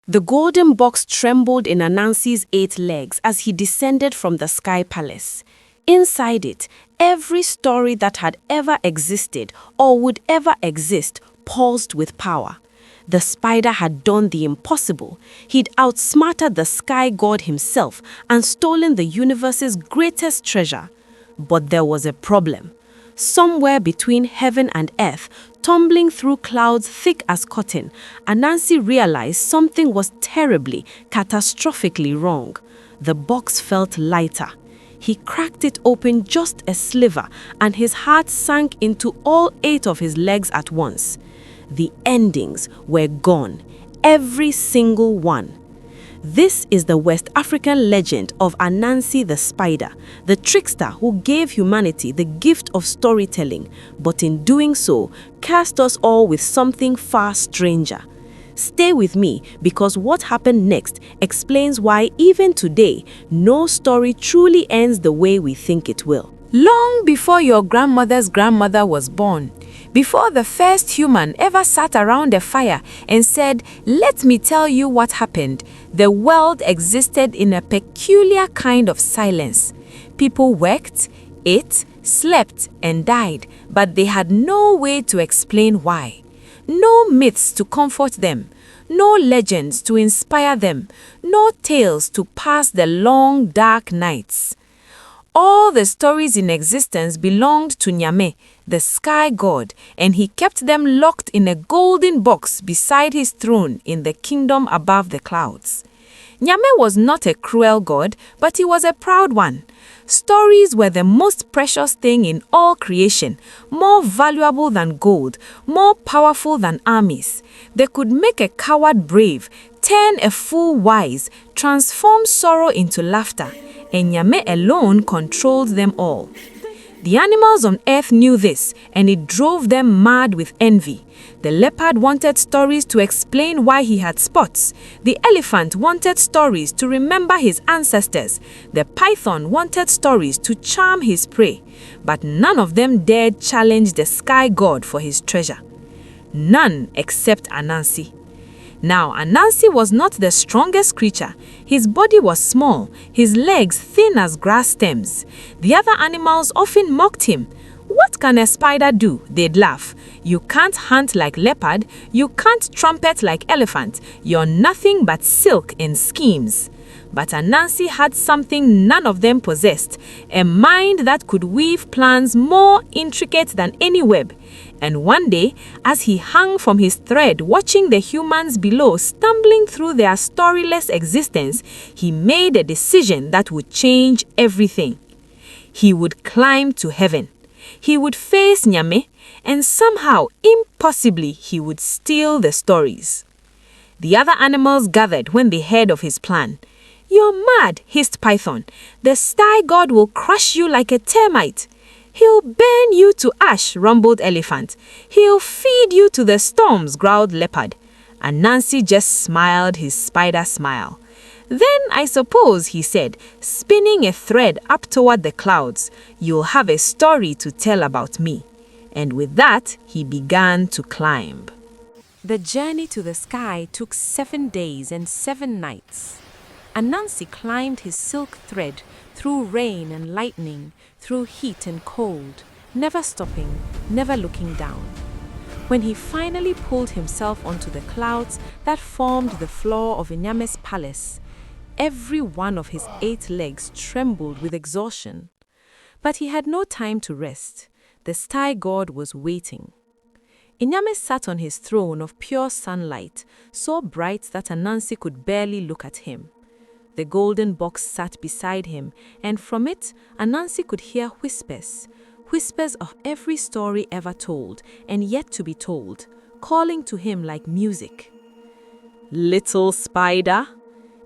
The golden box trembled in Anansi's 8 legs as he descended from the sky palace. Inside it, every story that had ever existed or would ever exist pulsed with power. The spider had done the impossible. He'd outsmarted the sky god himself and stolen the universe's greatest treasure. But there was a problem. Somewhere between heaven and earth, tumbling through clouds thick as cotton, Anansi realized something was terribly, catastrophically wrong. The box felt lighter. He cracked it open just a sliver, and his heart sank into all 8 of his legs at once. The endings were gone, every single one. This is the West African legend of Anansi the spider, the trickster who gave humanity the gift of storytelling, but in doing so, cursed us all with something far stranger. Stay with me, because what happened next explains why even today, no story truly ends the way we think it will. Long before your grandmother's grandmother was born, before the first human ever sat around a fire and said, "Let me tell you what happened," the world existed in a peculiar kind of silence. People worked, ate, slept, and died, but they had no way to explain why. No myths to comfort them, no legends to inspire them, no tales to pass the long, dark nights. All the stories in existence belonged to Nyame, the sky god, and he kept them locked in a golden box beside his throne in the kingdom above the clouds. Nyame was not a cruel god, but he was a proud one. Stories were the most precious thing in all creation, more valuable than gold, more powerful than armies. They could make a coward brave, turn a fool wise, transform sorrow into laughter, and Nyame alone controlled them all. The animals on earth knew this, and it drove them mad with envy. The leopard wanted stories to explain why he had spots. The elephant wanted stories to remember his ancestors. The python wanted stories to charm his prey. But none of them dared challenge the sky god for his treasure. None except Anansi. Now, Anansi was not the strongest creature. His body was small, his legs thin as grass stems. The other animals often mocked him. "What can a spider do?" they'd laugh. "You can't hunt like leopard, you can't trumpet like elephant, you're nothing but silk and schemes." But Anansi had something none of them possessed, a mind that could weave plans more intricate than any web. And one day, as he hung from his thread watching the humans below stumbling through their storyless existence, he made a decision that would change everything. He would climb to heaven. He would face Nyame, and somehow, impossibly, he would steal the stories. The other animals gathered when they heard of his plan. "You're mad," hissed Python. "The sky god will crush you like a termite." "He'll burn you to ash," rumbled Elephant. "He'll feed you to the storms," growled Leopard. Anansi just smiled his spider smile. "Then I suppose," he said, spinning a thread up toward the clouds, "you'll have a story to tell about me." And with that, he began to climb. The journey to the sky took 7 days and 7 nights. Anansi climbed his silk thread through rain and lightning, through heat and cold, never stopping, never looking down. When he finally pulled himself onto the clouds that formed the floor of Inyame's palace, every one of his 8 legs trembled with exhaustion. But he had no time to rest. The sky god was waiting. Inyame sat on his throne of pure sunlight, so bright that Anansi could barely look at him. The golden box sat beside him, and from it, Anansi could hear whispers, whispers of every story ever told and yet to be told, calling to him like music. "Little spider,"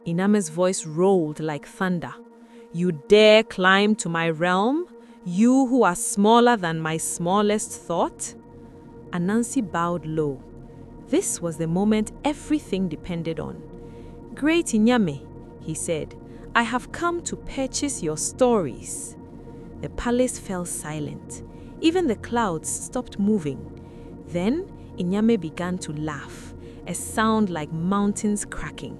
Iname's voice rolled like thunder. "You dare climb to my realm? You who are smaller than my smallest thought?" Anansi bowed low. This was the moment everything depended on. "Great Inyame," he said, "I have come to purchase your stories." The palace fell silent. Even the clouds stopped moving. Then Inyame began to laugh, a sound like mountains cracking.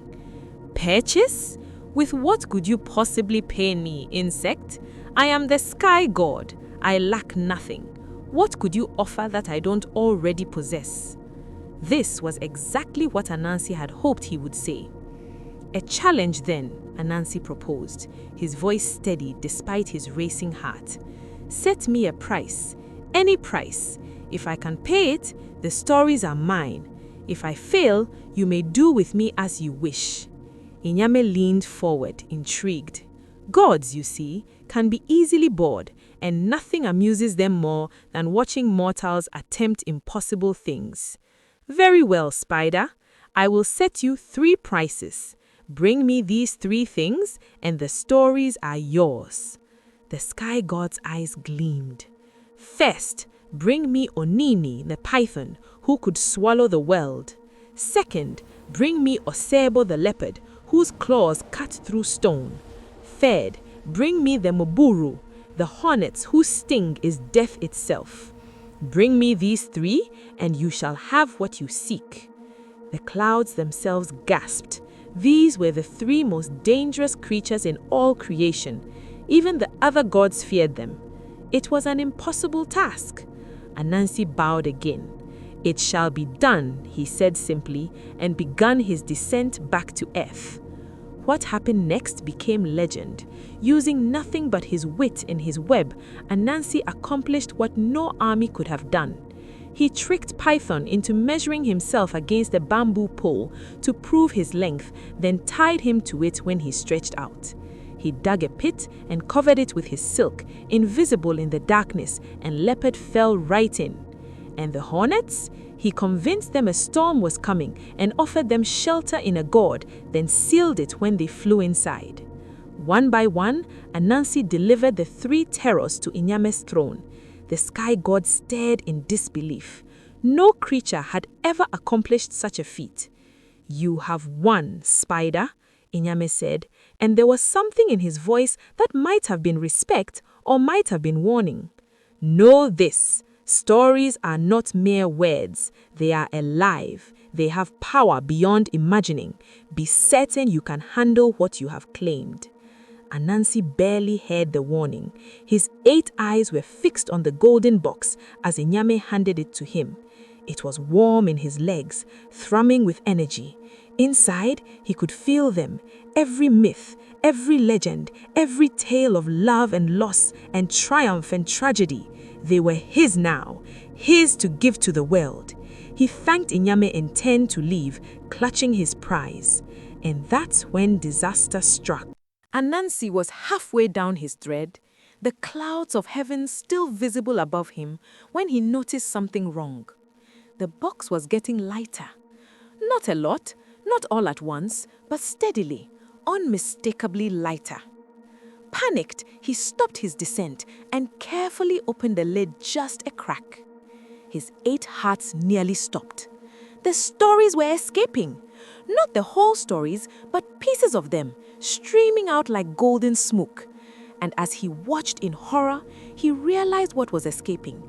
Purchase? With what could you possibly pay me, insect? I am the sky god. I lack nothing. What could you offer that I don't already possess? This was exactly what Anansi had hoped he would say. A challenge then, Anansi proposed, his voice steady despite his racing heart. Set me a price, any price. If I can pay it, the stories are mine. If I fail, you may do with me as you wish. Inyame leaned forward, intrigued. Gods, you see, can be easily bored, and nothing amuses them more than watching mortals attempt impossible things. Very well, Spider. I will set you 3 prices. Bring me these 3 things, and the stories are yours. The sky god's eyes gleamed. First, bring me Onini, the python, who could swallow the world. Second, bring me Osebo the leopard, whose claws cut through stone. Third, bring me the Moburu, the hornets whose sting is death itself. Bring me these 3, and you shall have what you seek. The clouds themselves gasped. These were the 3 most dangerous creatures in all creation. Even the other gods feared them. It was an impossible task. Anansi bowed again. It shall be done, he said simply, and began his descent back to earth. What happened next became legend. Using nothing but his wit in his web, Anansi accomplished what no army could have done. He tricked Python into measuring himself against a bamboo pole to prove his length, then tied him to it when he stretched out. He dug a pit and covered it with his silk, invisible in the darkness, and leopard fell right in. And the hornets? He convinced them a storm was coming and offered them shelter in a gourd, then sealed it when they flew inside. One by one, Anansi delivered the 3 terrors to Inyame's throne. The sky god stared in disbelief. No creature had ever accomplished such a feat. You have won, Spider, Inyame said, and there was something in his voice that might have been respect or might have been warning. Know this, stories are not mere words. They are alive. They have power beyond imagining. Be certain you can handle what you have claimed. Anansi barely heard the warning. His 8 eyes were fixed on the golden box as Inyame handed it to him. It was warm in his legs, thrumming with energy. Inside, he could feel them, every myth, every legend, every tale of love and loss and triumph and tragedy. They were his now, his to give to the world. He thanked Inyame and turned to leave, clutching his prize. And that's when disaster struck. Anansi was halfway down his thread, the clouds of heaven still visible above him, when he noticed something wrong. The box was getting lighter. Not a lot, not all at once, but steadily, unmistakably lighter. Panicked, he stopped his descent and carefully opened the lid just a crack. His 8 hearts nearly stopped. The stories were escaping. Not the whole stories, but pieces of them, streaming out like golden smoke. And as he watched in horror, he realized what was escaping.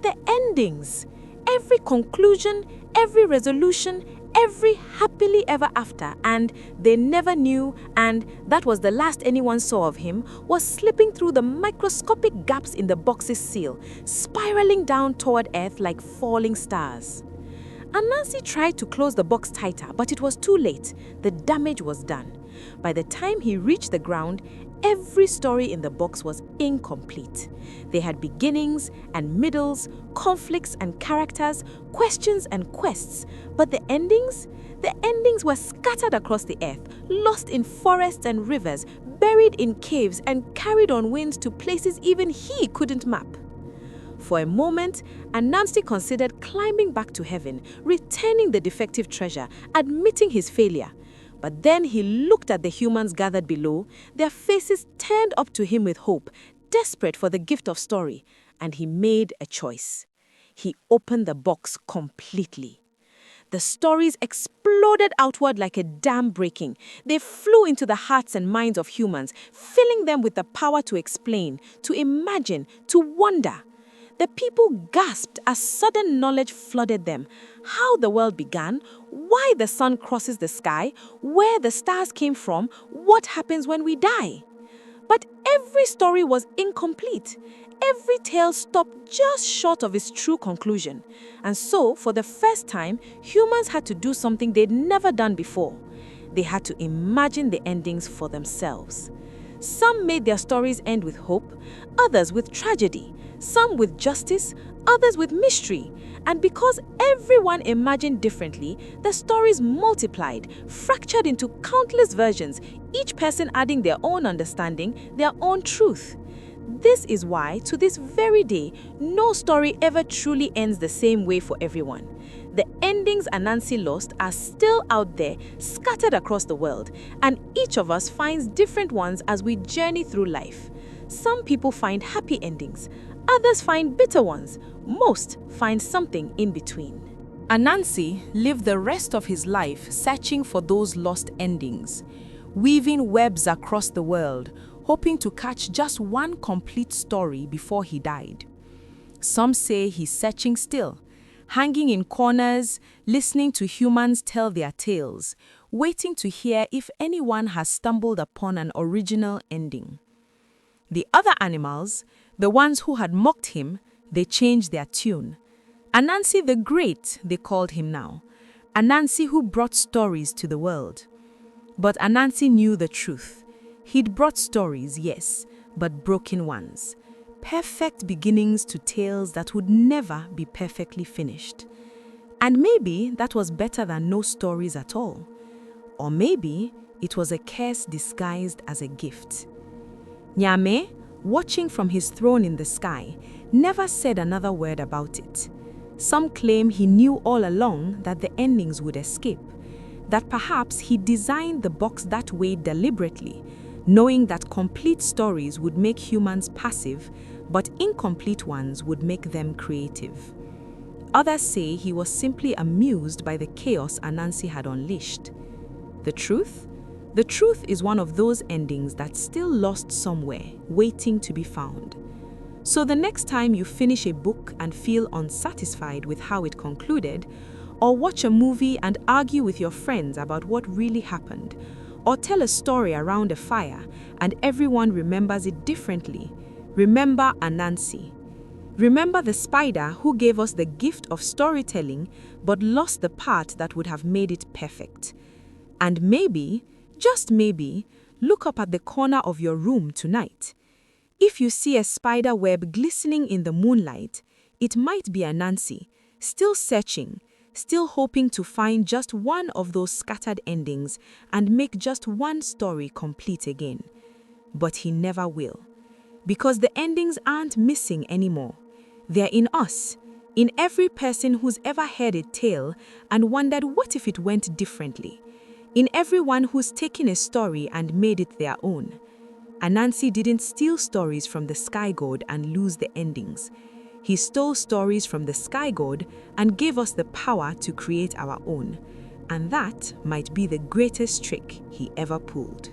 The endings. Every conclusion, every resolution, every happily ever after, and they never knew, and that was the last anyone saw of him, was slipping through the microscopic gaps in the box's seal, spiraling down toward earth like falling stars. Anansi tried to close the box tighter, but it was too late. The damage was done. By the time he reached the ground, every story in the box was incomplete. They had beginnings and middles, conflicts and characters, questions and quests. But the endings? The endings were scattered across the earth, lost in forests and rivers, buried in caves, and carried on winds to places even he couldn't map. For a moment, Anansi considered climbing back to heaven, returning the defective treasure, admitting his failure. But then he looked at the humans gathered below, their faces turned up to him with hope, desperate for the gift of story, and he made a choice. He opened the box completely. The stories exploded outward like a dam breaking. They flew into the hearts and minds of humans, filling them with the power to explain, to imagine, to wonder. The people gasped as sudden knowledge flooded them. How the world began, why the sun crosses the sky, where the stars came from, what happens when we die. But every story was incomplete. Every tale stopped just short of its true conclusion. And so, for the first time, humans had to do something they'd never done before. They had to imagine the endings for themselves. Some made their stories end with hope, others with tragedy, some with justice, others with mystery. And because everyone imagined differently, the stories multiplied, fractured into countless versions, each person adding their own understanding, their own truth. This is why, to this very day, no story ever truly ends the same way for everyone. The endings Anansi lost are still out there, scattered across the world, and each of us finds different ones as we journey through life. Some people find happy endings, others find bitter ones, most find something in between. Anansi lived the rest of his life searching for those lost endings, weaving webs across the world, hoping to catch just one complete story before he died. Some say he's searching still, hanging in corners, listening to humans tell their tales, waiting to hear if anyone has stumbled upon an original ending. The other animals, the ones who had mocked him, they changed their tune. Anansi the Great, they called him now. Anansi who brought stories to the world. But Anansi knew the truth. He'd brought stories, yes, but broken ones. Perfect beginnings to tales that would never be perfectly finished. And maybe that was better than no stories at all. Or maybe it was a curse disguised as a gift. Nyame, watching from his throne in the sky, never said another word about it. Some claim he knew all along that the endings would escape, that perhaps he designed the box that way deliberately, knowing that complete stories would make humans passive, but incomplete ones would make them creative. Others say he was simply amused by the chaos Anansi had unleashed. The truth? The truth is one of those endings that's still lost somewhere, waiting to be found. So the next time you finish a book and feel unsatisfied with how it concluded, or watch a movie and argue with your friends about what really happened, or tell a story around a fire and everyone remembers it differently, remember Anansi. Remember the spider who gave us the gift of storytelling but lost the part that would have made it perfect. And maybe, just maybe, look up at the corner of your room tonight. If you see a spider web glistening in the moonlight, it might be Anansi, still searching, still hoping to find just one of those scattered endings and make just one story complete again. But he never will. Because the endings aren't missing anymore. They're in us, in every person who's ever heard a tale and wondered what if it went differently. In everyone who's taken a story and made it their own. Anansi didn't steal stories from the sky god and lose the endings. He stole stories from the sky god and gave us the power to create our own. And that might be the greatest trick he ever pulled.